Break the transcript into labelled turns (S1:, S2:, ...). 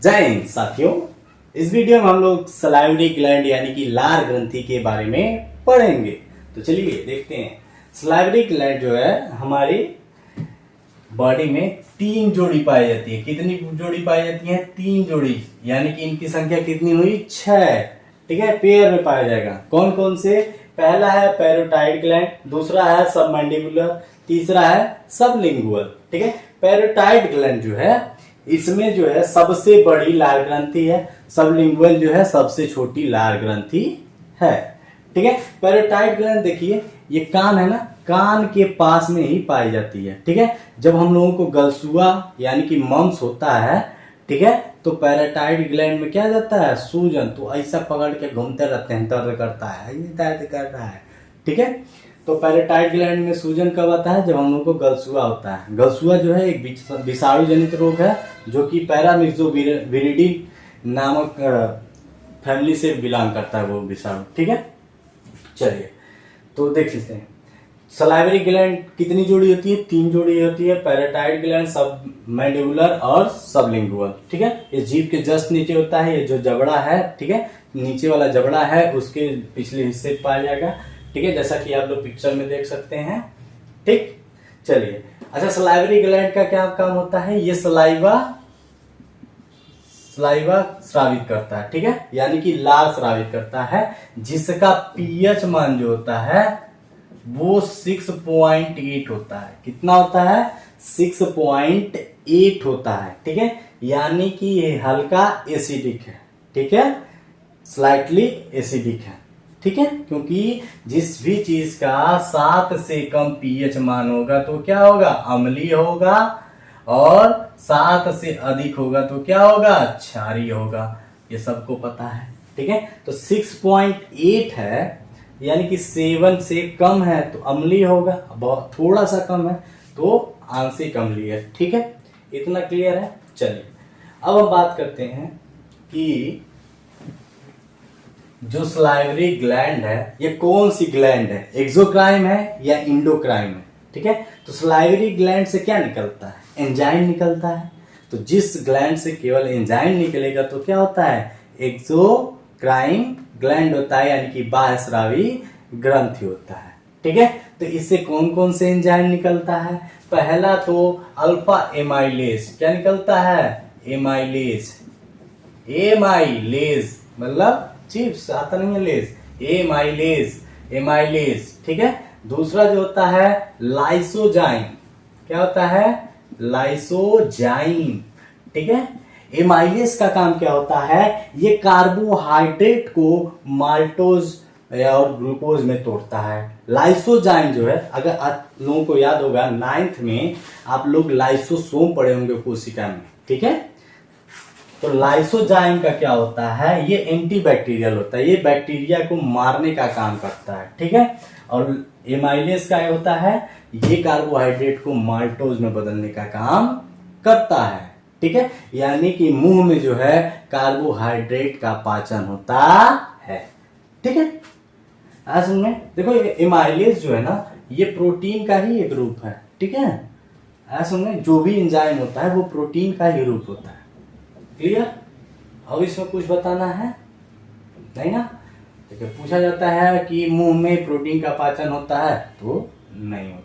S1: जय हिंद साथियों। इस वीडियो में हम लोग सलाइवरी ग्लैंड यानी कि लार ग्रंथि के बारे में पढ़ेंगे। तो चलिए देखते हैं। सलाइवरी ग्लैंड जो है हमारी बॉडी में 3 जोड़ी पाई जाती है। कितनी जोड़ी पाई जाती है? 3 जोड़ी, यानी कि इनकी संख्या कितनी हुई? 6। ठीक है, पेयर में पाया जाएगा। कौन कौन से? पहला है पैरोटाइड ग्लैंड, दूसरा है सबमैंडिबुलर, तीसरा है सबलिंगुअल। ठीक है, पैरोटाइड ग्लैंड जो है इसमें जो है सबसे बड़ी लार ग्रंथि है, सबलिंगुअल जो है सबसे छोटी लार ग्रंथि है। ठीक है, पैरोटाइड ग्लैंड देखिए, ये कान है ना, कान के पास में ही पाई जाती है। ठीक है, जब हम लोगों को गलसुआ यानी कि मम्स होता है, ठीक है, तो पैराटाइड ग्लैंड में क्या जाता है? सूजन। तो ऐसा पकड़ के घूमते रहते हैं, दर्द करता है, ये दर्द कर रहा है। ठीक है, तो पैराटाइड ग्लैंड में सूजन कब आता है? जब हम लोग को गलसुआ होता है। गलसुआ जो है एक विषाणु जनित रोग है जो कि पैरामिक्सोविरिडी नामक फैमिली से बिलोंग करता है वो विषाणु। ठीक है, चलिए तो देख लेते हैं। सलाइवरी ग्लैंड कितनी जोड़ी होती है? 3 जोड़ी होती है। पैराटाइड ग्लैंड, सबमैंडिबुलर और सबलिंगुअल। ठीक है, ये जीभ के जस्ट नीचे होता है। ये जो जबड़ा है, ठीक है, नीचे वाला जबड़ा है उसके पिछले हिस्से में पाया जाएगा। ठीक है, जैसा कि आप लोग पिक्चर में देख सकते हैं। ठीक, चलिए। अच्छा, सलाइवरी ग्लैंड का क्या काम होता है? ये सलाइवा स्रावित करता है। ठीक है, यानी कि लार स्रावित करता है, जिसका पीएच मान जो होता है वो 6.8 होता है। कितना होता है? 6.8 होता है। ठीक है, यानी कि ये हल्का एसिडिक है। ठीक है, स्लाइटली एसिडिक है। ठीक है, क्योंकि जिस भी चीज का 7 से कम पीएच मान होगा तो क्या होगा? अम्लीय होगा, और 7 से अधिक होगा तो क्या होगा? क्षारीय होगा। ये सबको पता है। ठीक है, तो 6.8 है, यानी कि 7 से कम है तो अम्लीय होगा, बहुत थोड़ा सा कम है तो आंशिक अम्लीय है। ठीक है, इतना क्लियर है। चलिए अब हम बात करते हैं कि जो सलाइवरी ग्लैंड है ये कौन सी ग्लैंड है? एक्सोक्राइन है या इंडोक्राइन है? ठीक है, तो सलाइवरी ग्लैंड से क्या निकलता है? एंजाइम निकलता है। तो जिस ग्लैंड से केवल एंजाइम निकलेगा तो क्या होता है? एक्सोक्राइन ग्लैंड होता है, यानी कि बाह्यस्रावी ग्रंथि होता है। ठीक है, तो इससे कौन कौन से एंजाइम निकलता है? पहला तो अल्फा एमाइलेज। क्या निकलता है? एमाइलेज। एमाइलेज मतलब चिप्स आता नहीं है, लेज। एमाइलेज। ठीक है, दूसरा जो होता है लाइसोजाइम। क्या होता है? लाइसोजाइम। ठीक है, एमाइलेज का काम क्या होता है? ये कार्बोहाइड्रेट को माल्टोज और ग्लूकोज में तोड़ता है। लाइसोजाइम जो है, अगर आप लोगों को याद होगा 9th में आप लोग लाइसोसोम पढ़े होंगे कोशिका में। ठीक है, तो लाइसोजाइम का क्या होता है? ये एंटीबैक्टीरियल होता है, ये बैक्टीरिया को मारने का काम करता है। ठीक है, और एमाइलेज का होता है, ये कार्बोहाइड्रेट को माल्टोज में बदलने का काम करता है। ठीक है, यानी कि मुंह में जो है कार्बोहाइड्रेट का पाचन होता है। ठीक है, असल में देखो एमाइलेज जो है ना, ये प्रोटीन का ही एक रूप है। ठीक है, असल में जो भी एंजाइम होता है वो प्रोटीन का ही रूप होता है। क्लियर? अब इसमें कुछ बताना है नहीं ना? देखिए, पूछा जाता है कि मुंह में प्रोटीन का पाचन होता है तो नहीं होता।